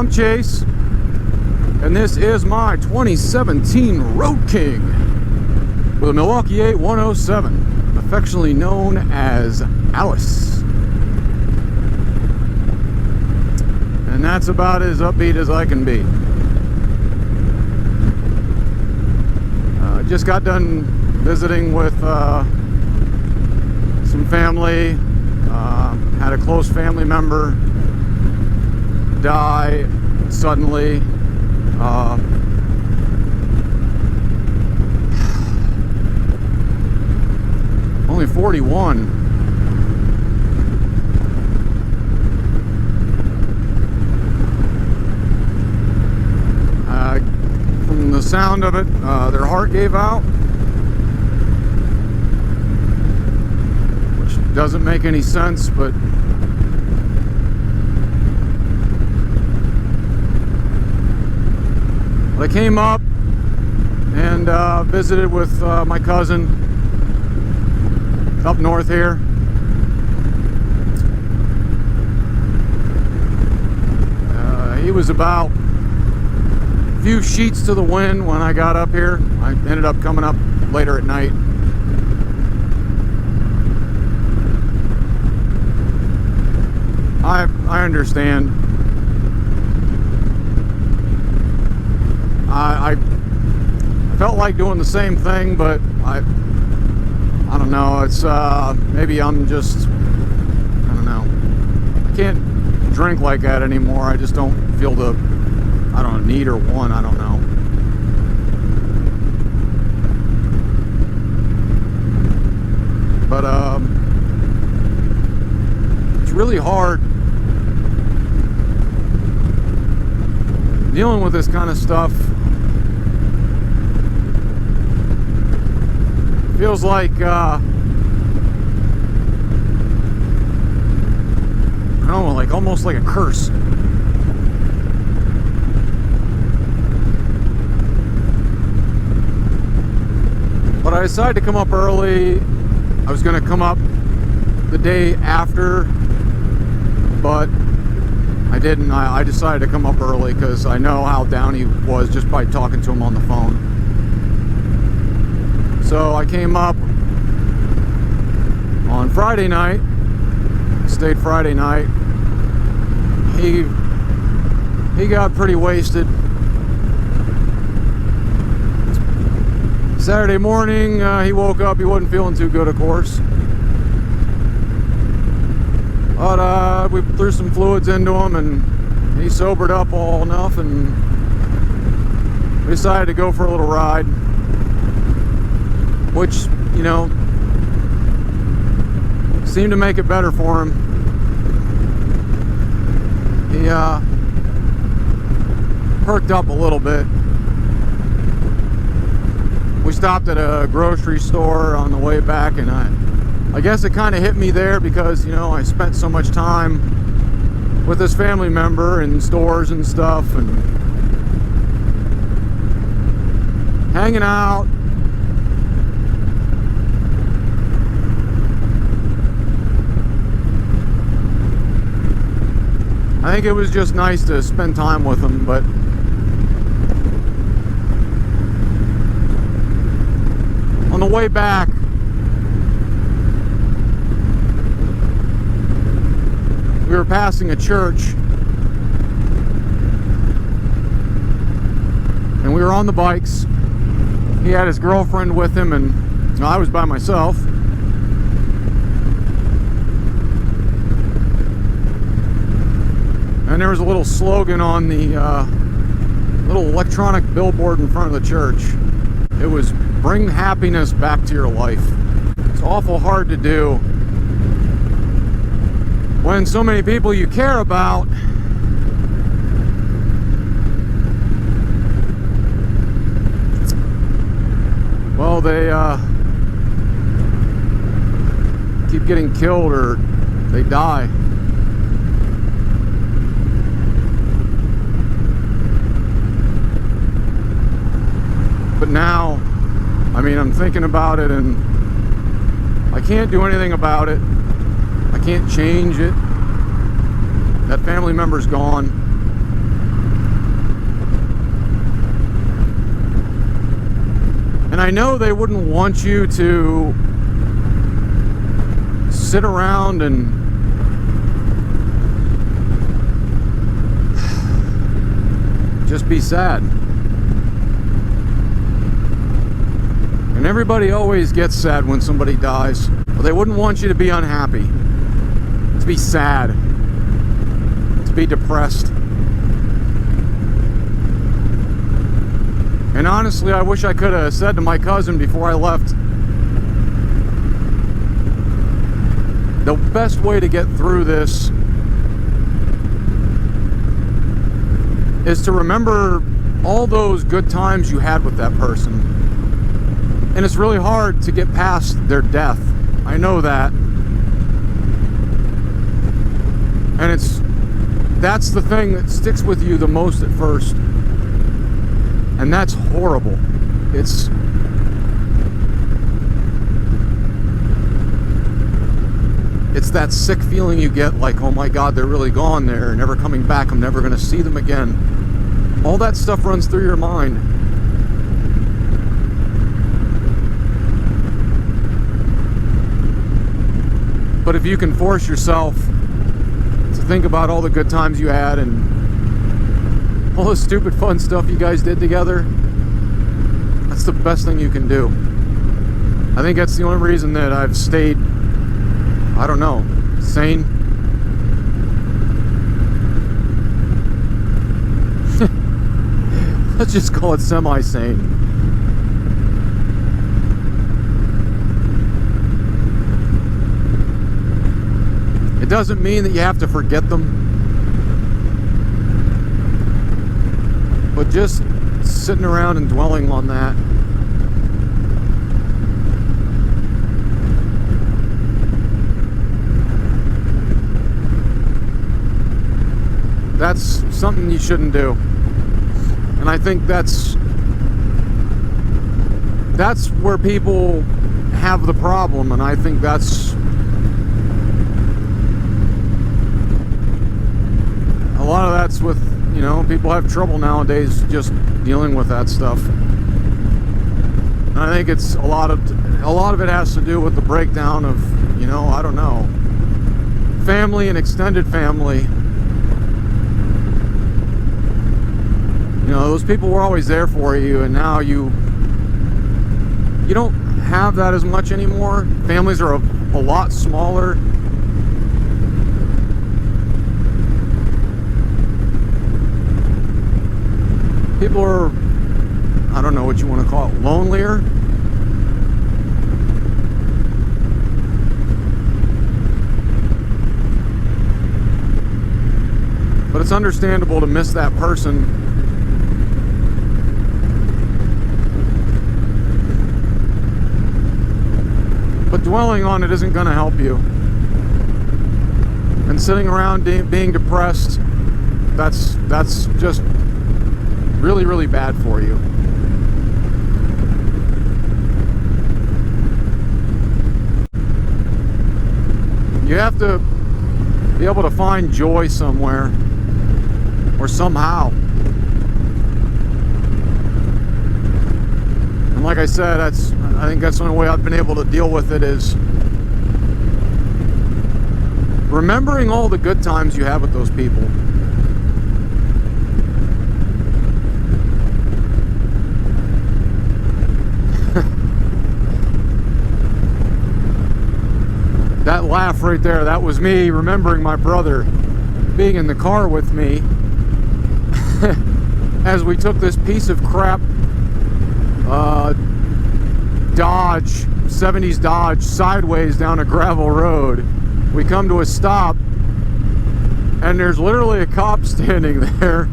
I'm Chase, and this is my 2017 Road King with a Milwaukee-Eight 107, affectionately known as Alice. And that's about as upbeat as I can be. Just got done visiting with some family. Had a close family member die suddenly. Only 41. From the sound of it, their heart gave out, which doesn't make any sense, but I came up and visited with my cousin up north here. He was about a few sheets to the wind when I got up here. I ended up coming up later at night. I understand. I felt like doing the same thing, but I don't know. It's maybe I'm just, I don't know. I can't drink like that anymore. I just don't feel the, I don't know, need or want. I don't know. But it's really hard dealing with this kind of stuff. Feels like I don't know, like almost like a curse. But I decided to come up early. I was going to come up the day after, but I didn't. I decided to come up early because I know how down he was just by talking to him on the phone. So I came up on Friday night, stayed Friday night. He got pretty wasted. Saturday morning, he woke up, he wasn't feeling too good, of course. But we threw some fluids into him and he sobered up all enough, and we decided to go for a little ride. Which, you know, seemed to make it better for him. He perked up a little bit. We stopped at a grocery store on the way back, and I guess it kind of hit me there because, you know, I spent so much time with this family member in stores and stuff and hanging out. I think it was just nice to spend time with him, but on the way back, we were passing a church, and we were on the bikes. He had his girlfriend with him, and I was by myself. And there was a little slogan on the little electronic billboard in front of the church. It was, "Bring happiness back to your life." It's awful hard to do when so many people you care about well, they keep getting killed or they die. But now, I mean, I'm thinking about it and I can't do anything about it. I can't change it. That family member's gone. And I know they wouldn't want you to sit around and just be sad. And everybody always gets sad when somebody dies. But they wouldn't want you to be unhappy, to be sad, to be depressed. And honestly, I wish I could have said to my cousin before I left, the best way to get through this is to remember all those good times you had with that person. And it's really hard to get past their death. I know that. And that's the thing that sticks with you the most at first. And that's horrible. It's that sick feeling you get, like, oh my God, they're really gone, they're never coming back, I'm never going to see them again. All that stuff runs through your mind. But if you can force yourself to think about all the good times you had and all the stupid fun stuff you guys did together, that's the best thing you can do. I think that's the only reason that I've stayed, I don't know, sane. Let's just call it semi-sane. It doesn't mean that you have to forget them. But just sitting around and dwelling on that, that's something you shouldn't do. And I think that's where people have the problem, and I think that's a lot of that's with, you know, people have trouble nowadays just dealing with that stuff. And I think it's a lot of it has to do with the breakdown of, you know, I don't know, family and extended family. You know, those people were always there for you, and now you don't have that as much anymore. Families are a lot smaller. People are, I don't know what you want to call it, lonelier. But it's understandable to miss that person. But dwelling on it isn't going to help you. And sitting around being depressed, that's just really, really bad for you. You have to be able to find joy somewhere or somehow. And like I said, I think that's the only way I've been able to deal with it, is remembering all the good times you have with those people. That laugh right there, that was me remembering my brother being in the car with me as we took this piece of crap Dodge, 70s Dodge, sideways down a gravel road. We come to a stop, and there's literally a cop standing there.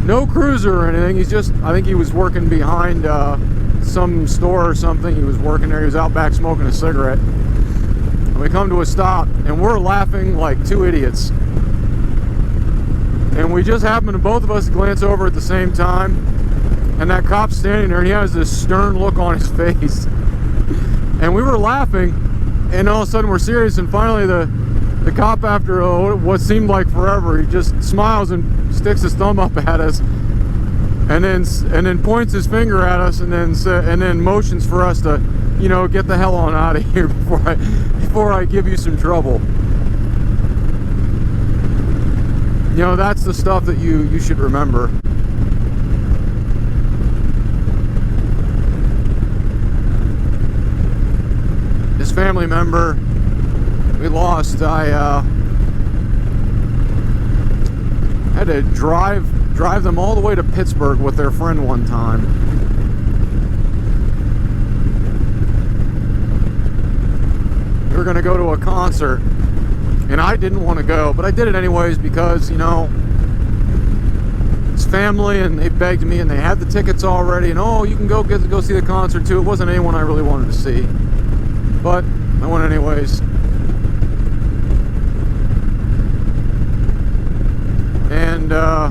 No cruiser or anything. He's just, I think he was working behind some store or something. He was working there. He was out back smoking a cigarette. And we come to a stop, and we're laughing like two idiots. And we just happen to both of us glance over at the same time. And that cop's standing there, and he has this stern look on his face. And we were laughing, and all of a sudden we're serious, and finally the cop, after what seemed like forever, he just smiles and sticks his thumb up at us. and then points his finger at us, and then motions for us to, you know, get the hell on out of here before I give you some trouble. You know, that's the stuff that you should remember. His family member we lost, I had to drive them all the way to Pittsburgh with their friend one time. We were gonna go to a concert, and I didn't want to go, but I did it anyways because, you know, it's family, and they begged me, and they had the tickets already, and oh, you can go see the concert too. It wasn't anyone I really wanted to see, but I went anyways. And I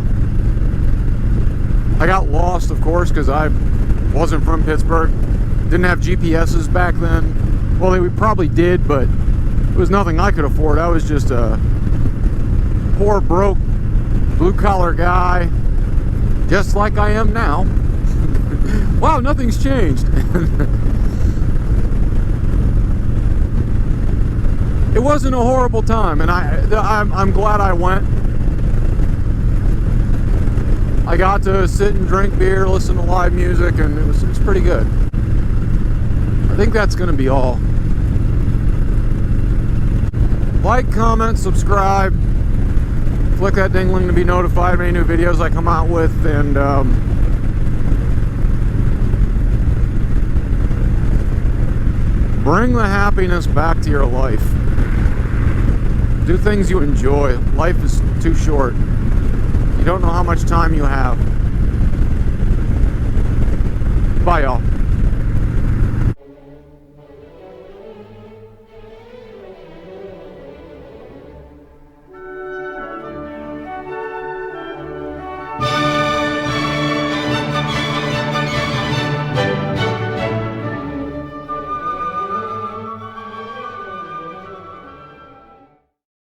got lost, of course, because I wasn't from Pittsburgh. Didn't have GPSs back then. Well, we probably did, but it was nothing I could afford. I was just a poor, broke, blue-collar guy, just like I am now. Wow, nothing's changed. It wasn't a horrible time, and I'm glad I went. I got to sit and drink beer, listen to live music, and it was pretty good. I think that's going to be all. Like, comment, subscribe, click that dingling to be notified of any new videos I come out with, and bring the happiness back to your life. Do things you enjoy. Life is too short. You don't know how much time you have. Bye, y'all.